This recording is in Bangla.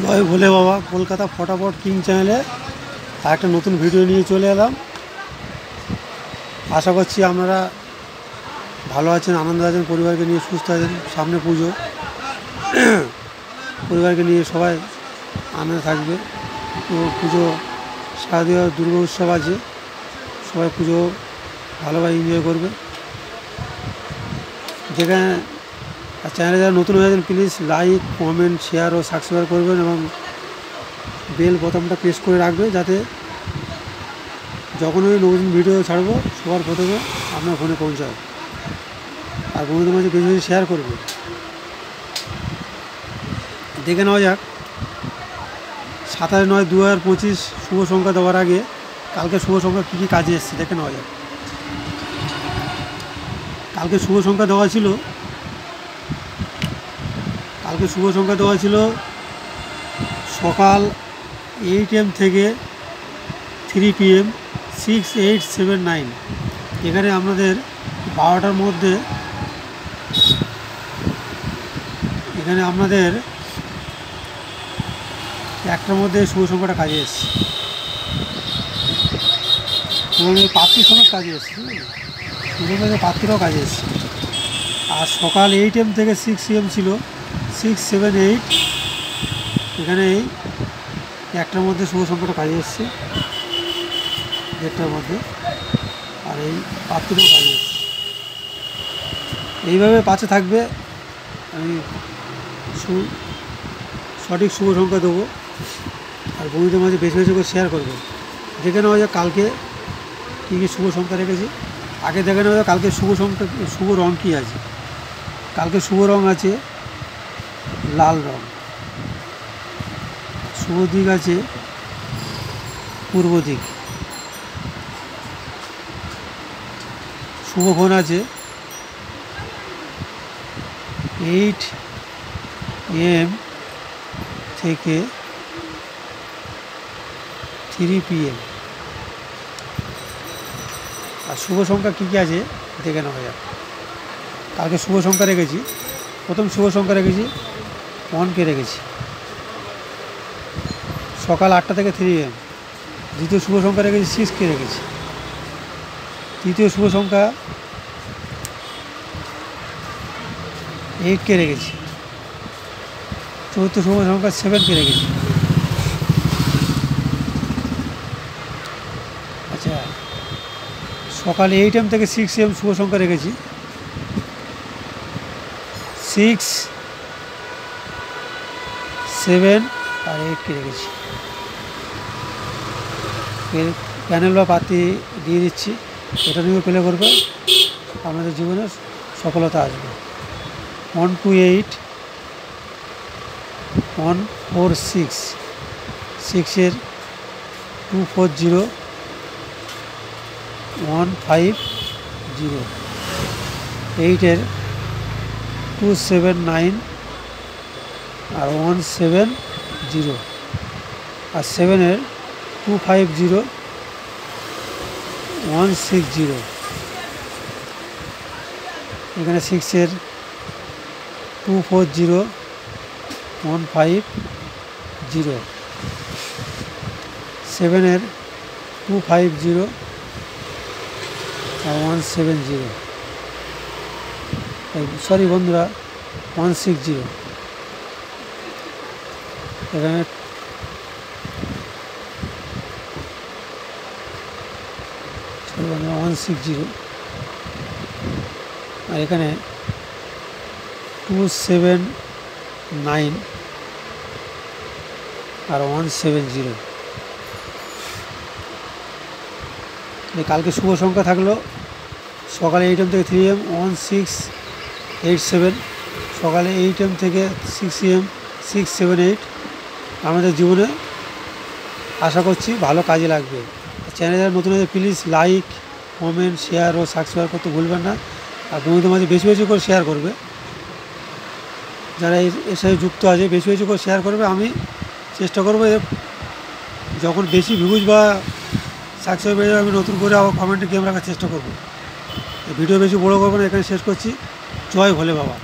জয় ভোলে বাবা কলকাতা ফটাফট কিং চ্যানেলে একটা নতুন ভিডিও নিয়ে চলে এলাম। আশা করছি আপনারা ভালো আছেন, আনন্দ আছেন, পরিবারকে নিয়ে সুস্থ আছেন। সামনে পুজো, পরিবারকে নিয়ে সবাই আনন্দে থাকবে। তো পুজো শারদীয় দুর্গা উৎসব আছে, সবাই পুজো ভালোভাবে এনজয় করবে। যেখানে চ্যানেলে যারা নতুন হয়ে আছেন প্লিজ লাইক, কমেন্ট, শেয়ার ও সাবস্ক্রাইব করবেন এবং বেল বোতামটা প্রেস করে রাখবে, যাতে যখন ওই নতুন ভিডিও ছাড়বো সবার প্রথমে আপনার ফোনে পৌঁছায়। আর বন্ধুদের মাঝে বেশি বেশি শেয়ার করবে। দেখে নেওয়া যাক 27/9/2025 শুভ সংখ্যা দেওয়ার আগে কালকে শুভ সংখ্যা কী কী কাজে এসেছে দেখে নেওয়া যাক। কালকে শুভ সংখ্যা দেওয়া ছিল সকাল 8 AM থেকে 3 PM 6, 8, 7, 9। এখানে আপনাদের 12টার মধ্যে একটার মধ্যে শুভ সংখ্যাটা কাজে এসছে এবং এই পাত্রীর সময় কাজে এসছে, শুভ পাত্রীরাও কাজে এসছে। আর সকাল 8 AM থেকে 6 AM ছিল 6, 7, 8। এখানে এই একটার মধ্যে শুভ সংখ্যাটা কাজে এসছে, 1টার মধ্যে। আর এই পাত্রীরাও কাজে এসছে। এইভাবে পাশে থাকবে, আমি সঠিক শুভ সংখ্যা দেবো। আর বন্ধুদের মাঝে বেশি বেশি করে শেয়ার করবে। দেখে নেওয়া যায় কালকে কী কী শুভ সংখ্যা রেখেছি। আগে দেখে নেওয়া যায় কালকে শুভ রং কী আছে। কালকে শুভ রং আছে লাল রং। শুভ দিক আছে পূর্ব দিক। শুভক্ষণ আছে 8 AM থেকে 3 PM। আর শুভ সংখ্যা কী কী আছে দেখে নেওয়া যাক। কালকে শুভ সংখ্যা রেখেছি, প্রথম শুভ সংখ্যা রেখেছি 1কে রেখেছি সকাল 8টা থেকে 3 AM। দ্বিতীয় শুভ সংখ্যা রেখেছি 6কে রেখেছি। তৃতীয় শুভ সংখ্যা 8কে রেখেছি। চতুর্থ শুভ সংখ্যা 7কে রেখেছি। আচ্ছা, সকাল 8 AM থেকে 6 AM শুভ সংখ্যা রেখেছি 6, 7 আর 8কে রেখেছি। প্যানেল বা পাতি দিয়ে দিচ্ছি, এটা নিয়েও প্লে করবে, আমাদের জীবনে সফলতা আসবে। 1, 2, 8, 1, 4, 6, 6-এর 2, 4, 0, 1, 5, 0, 8-এর 2, 7, 9 আর 1, 7, 0, আর 7-এর 2, 5, 0, 1, 6, 0। এখানে 6-এর 2, 4, 0, 1, 5, 0, 7-এর 2, 5, 0 আর 1, 7, 0। সরি বন্ধুরা, 1, 6, 0। এখানে 1, 6, 0 আর এখানে 2, 7, 9 আর 1, 7, 0। কালকে শুভ সংখ্যা থাকলো সকালে 8 AM থেকে 3 AM 1, 6, 8, 7। সকালে 8 AM থেকে 6 AM 6, 7, 8। আমাদের জীবনে আশা করছি ভালো কাজে লাগবে। চ্যানেলে যারা নতুন আছে প্লিজ লাইক, কমেন্ট, শেয়ার ও সাবস্ক্রাইব করতে ভুলবেন না। আর বন্ধুদের মাঝে বেশি বেশি করে শেয়ার করবে। যারা এর সাথে যুক্ত আছে বেশি বেশি করে শেয়ার করবে। আমি চেষ্টা করবো যখন বেশি ভিউজ বা সাবস্ক্রাইব হয়ে যাবে আমি নতুন করে আবার কমেন্টে গেম রাখার চেষ্টা করবো। ভিডিও বেশি বড় করবো না, এখানে শেষ করছি। জয় ভোলে বাবা।